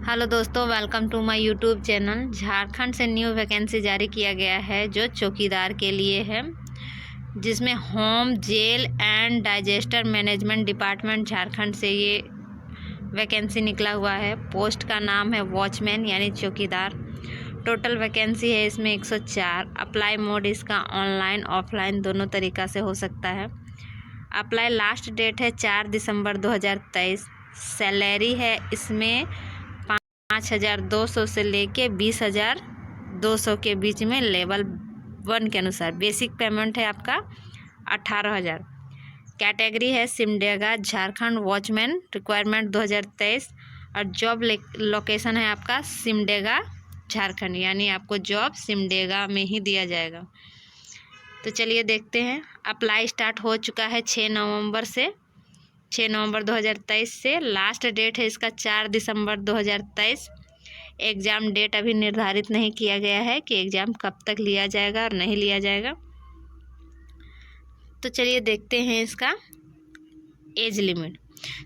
Hello दोस्तों, welcome to my YouTube channel. Jharkhand से new vacancy जारी किया गया है जो चौकीदार के लिए है, जिसमें home jail and disaster management department Jharkhand से ये वैकेंसी निकला हुआ है। पोस्ट का नाम है वॉचमैन यानी चौकीदार। टोटल वैकेंसी है इसमें 104। अप्लाई मोड इसका ऑनलाइन ऑफलाइन दोनों तरीक़ा से हो सकता है। अप्लाई लास्ट डेट है 4 दिसंबर 2023। सैलरी है इसमें 5,200 से लेके 20,200 के बीच में लेवल 1 के अनुसार। बेसिक पेमेंट है आपका 18,000। कैटेगरी है सिमडेगा झारखंड वॉचमैन रिक्वायरमेंट 2023 और जॉब लोकेशन है आपका सिमडेगा झारखंड, यानी आपको जॉब सिमडेगा में ही दिया जाएगा। तो चलिए देखते हैं। अप्लाई स्टार्ट हो चुका है 6 नवंबर 2023 से। लास्ट डेट है इसका 4 दिसंबर 2023। एग्ज़ाम डेट अभी निर्धारित नहीं किया गया है कि एग्ज़ाम कब तक लिया जाएगा और नहीं लिया जाएगा। तो चलिए देखते हैं इसका एज लिमिट।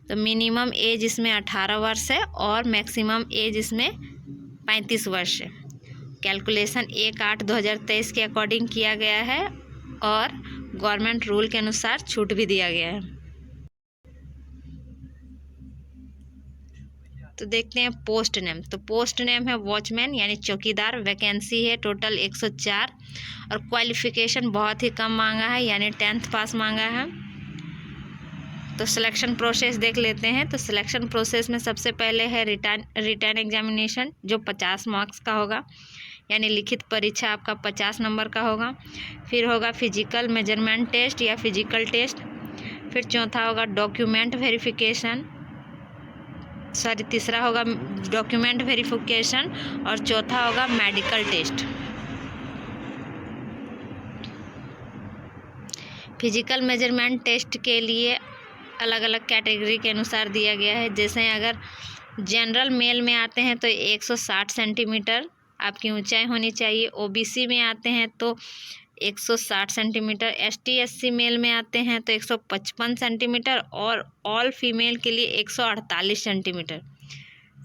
तो मिनिमम एज इसमें 18 वर्ष है और मैक्सिमम एज इसमें 35 वर्ष है। कैलकुलेशन 1/8/2023 के अकॉर्डिंग किया गया है और गवर्नमेंट रूल के अनुसार छूट भी दिया गया है। तो देखते हैं पोस्ट नेम। तो पोस्ट नेम है वॉचमैन यानी चौकीदार। वैकेंसी है टोटल 104 और क्वालिफ़िकेशन बहुत ही कम मांगा है, यानी 10th पास मांगा है। तो सिलेक्शन प्रोसेस देख लेते हैं। तो सिलेक्शन प्रोसेस में सबसे पहले है रिटर्न एग्जामिनेशन जो 50 मार्क्स का होगा, यानी लिखित परीक्षा आपका 50 नंबर का होगा। फिर होगा फिजिकल मेजरमेंट टेस्ट या फिजिकल टेस्ट। फिर चौथा होगा डॉक्यूमेंट वेरिफिकेशन, तीसरा होगा डॉक्यूमेंट वेरिफिकेशन और चौथा होगा medical test. Physical measurement test के लिए अलग अलग कैटेगरी के अनुसार दिया गया है। जैसे अगर जनरल मेल में आते हैं तो 160 सेंटीमीटर आपकी ऊंचाई होनी चाहिए। ओबीसी में आते हैं तो 160 सेंटीमीटर। एसटी एससी मेल में आते हैं तो 155 सेंटीमीटर और ऑल फीमेल के लिए 148 सेंटीमीटर।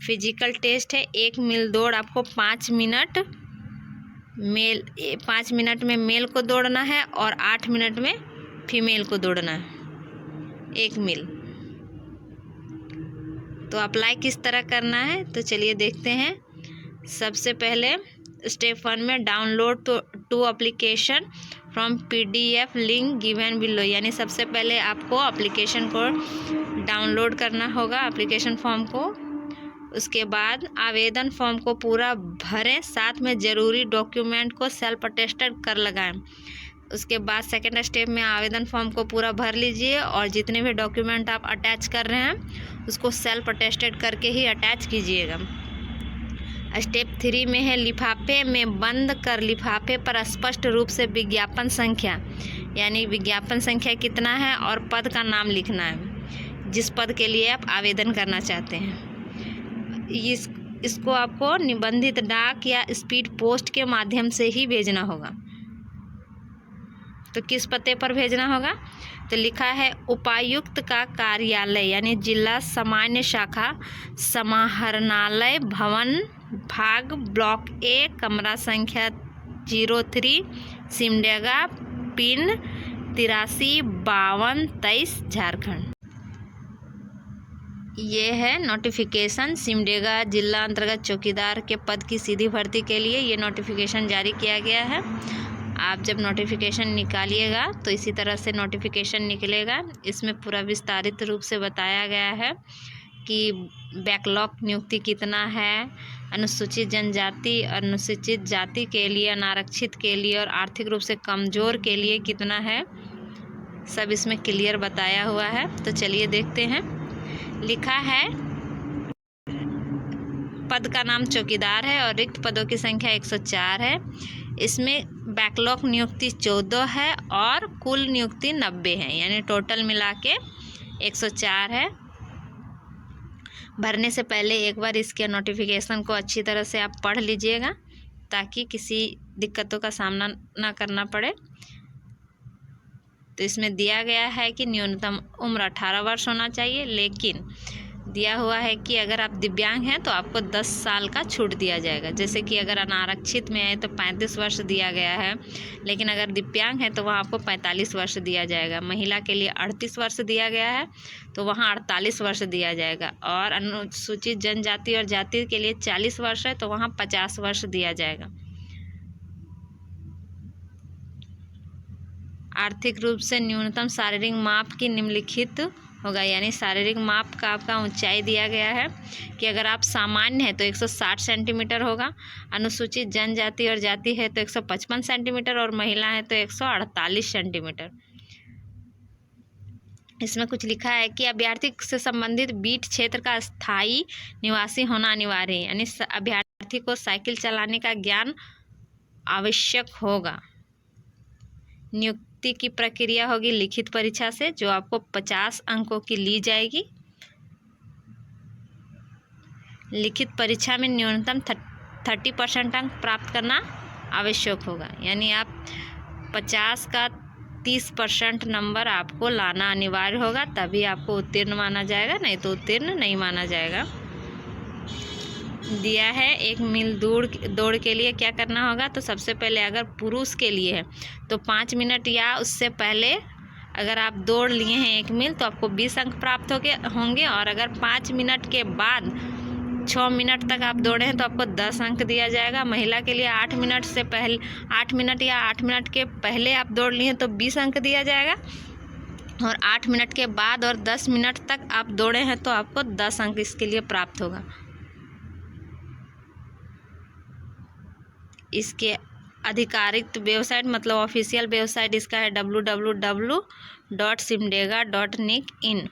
फिजिकल टेस्ट है 1 मील दौड़ आपको 5 मिनट में मेल को दौड़ना है और 8 मिनट में फीमेल को दौड़ना है 1 मील। तो अप्लाई किस तरह करना है तो चलिए देखते हैं। सबसे पहले स्टेप 1 में download to application from PDF link given below, यानी सबसे पहले आपको एप्लीकेशन को डाउनलोड करना होगा, एप्लीकेशन फॉर्म को। उसके बाद आवेदन फॉर्म को पूरा भरें, साथ में ज़रूरी डॉक्यूमेंट को सेल्फ अटेस्टेड कर लगाएं। उसके बाद सेकेंड स्टेप में आवेदन फॉर्म को पूरा भर लीजिए और जितने भी डॉक्यूमेंट आप अटैच कर रहे हैं उसको सेल्फ अटेस्टेड करके ही अटैच कीजिएगा। स्टेप 3 में है लिफाफे में बंद कर लिफाफे पर स्पष्ट रूप से विज्ञापन संख्या, यानी विज्ञापन संख्या कितना है और पद का नाम लिखना है जिस पद के लिए आप आवेदन करना चाहते हैं। इसको आपको निबंधित डाक या स्पीड पोस्ट के माध्यम से ही भेजना होगा। तो किस पते पर भेजना होगा तो लिखा है उपायुक्त का कार्यालय यानी जिला सामान्य शाखा समाहरणालय भवन भाग ब्लॉक A कमरा संख्या 03 सिमडेगा पिन 835223 झारखंड। ये है नोटिफिकेशन सिमडेगा जिला अंतर्गत चौकीदार के पद की सीधी भर्ती के लिए ये नोटिफिकेशन जारी किया गया है। आप जब नोटिफिकेशन निकालिएगा तो इसी तरह से नोटिफिकेशन निकलेगा। इसमें पूरा विस्तारित रूप से बताया गया है कि बैकलॉग नियुक्ति कितना है, अनुसूचित जनजाति अनुसूचित जाति के लिए, अनारक्षित के लिए और आर्थिक रूप से कमज़ोर के लिए कितना है, सब इसमें क्लियर बताया हुआ है। तो चलिए देखते हैं। लिखा है पद का नाम चौकीदार है और रिक्त पदों की संख्या 104 है। इसमें बैकलॉग नियुक्ति 14 है और कुल नियुक्ति 90 है, यानी टोटल मिला के 104 है। भरने से पहले एक बार इसके नोटिफिकेशन को अच्छी तरह से आप पढ़ लीजिएगा ताकि किसी दिक्कतों का सामना ना करना पड़े। तो इसमें दिया गया है कि न्यूनतम उम्र 18 वर्ष होना चाहिए, लेकिन दिया हुआ है कि अगर आप दिव्यांग हैं तो आपको 10 साल का छूट दिया जाएगा। जैसे कि अगर अनारक्षित में है तो 35 वर्ष दिया गया है, लेकिन अगर दिव्यांग है तो वहाँ आपको 45 वर्ष दिया जाएगा। महिला के लिए 38 वर्ष दिया गया है तो वहाँ 48 वर्ष दिया जाएगा। और अनुसूचित जनजाति और जाति के लिए 40 वर्ष है तो वहाँ 50 वर्ष दिया जाएगा। आर्थिक रूप से न्यूनतम शारीरिक माप की निम्नलिखित होगा, यानी शारीरिक माप का आपका ऊंचाई दिया गया है कि अगर आप सामान्य है तो 160 सेंटीमीटर होगा, अनुसूचित जनजाति और जाति है तो 155 सेंटीमीटर और महिला है तो 148 सेंटीमीटर। इसमें कुछ लिखा है कि अभ्यर्थी से संबंधित बीट क्षेत्र का स्थायी निवासी होना अनिवार्य है, यानी अभ्यर्थी को साइकिल चलाने का ज्ञान आवश्यक होगा। नियुक्ति की प्रक्रिया होगी लिखित परीक्षा से, जो आपको 50 अंकों की ली जाएगी। लिखित परीक्षा में न्यूनतम 30% अंक प्राप्त करना आवश्यक होगा, यानी आप 50 का 30% नंबर आपको लाना अनिवार्य होगा, तभी आपको उत्तीर्ण माना जाएगा, नहीं तो उत्तीर्ण नहीं माना जाएगा। दिया है 1 मील दौड़ के लिए क्या करना होगा। तो सबसे पहले अगर पुरुष के लिए है तो 5 मिनट या उससे पहले अगर आप दौड़ लिए हैं 1 मील तो आपको 20 अंक प्राप्त होंगे। और अगर 5 मिनट के बाद 6 मिनट तक आप दौड़े हैं तो आपको 10 अंक दिया जाएगा। महिला के लिए 8 मिनट से पहले 8 मिनट या 8 मिनट के पहले आप दौड़ लिए हैं तो 20 अंक दिया जाएगा। और 8 मिनट के बाद और 10 मिनट तक आप दौड़े हैं तो आपको 10 अंक इसके लिए प्राप्त होगा। इसके आधिकारिक वेबसाइट मतलब ऑफिशियल वेबसाइट इसका है www.simdega.nic.in।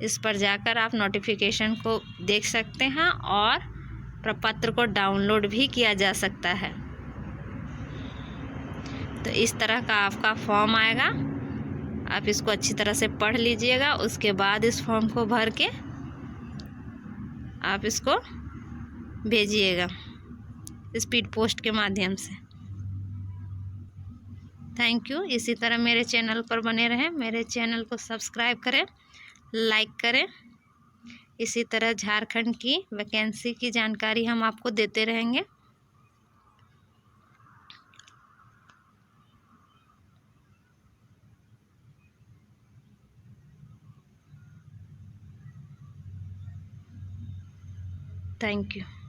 इस पर जाकर आप नोटिफिकेशन को देख सकते हैं और प्रपत्र को डाउनलोड भी किया जा सकता है। तो इस तरह का आपका फॉर्म आएगा, आप इसको अच्छी तरह से पढ़ लीजिएगा। उसके बाद इस फॉर्म को भर के आप इसको भेजिएगा स्पीड पोस्ट के माध्यम से। Thank you. इसी तरह मेरे चैनल पर बने रहें, मेरे चैनल को सब्सक्राइब करें, लाइक करें। इसी तरह झारखंड की वैकेंसी की जानकारी हम आपको देते रहेंगे। Thank you.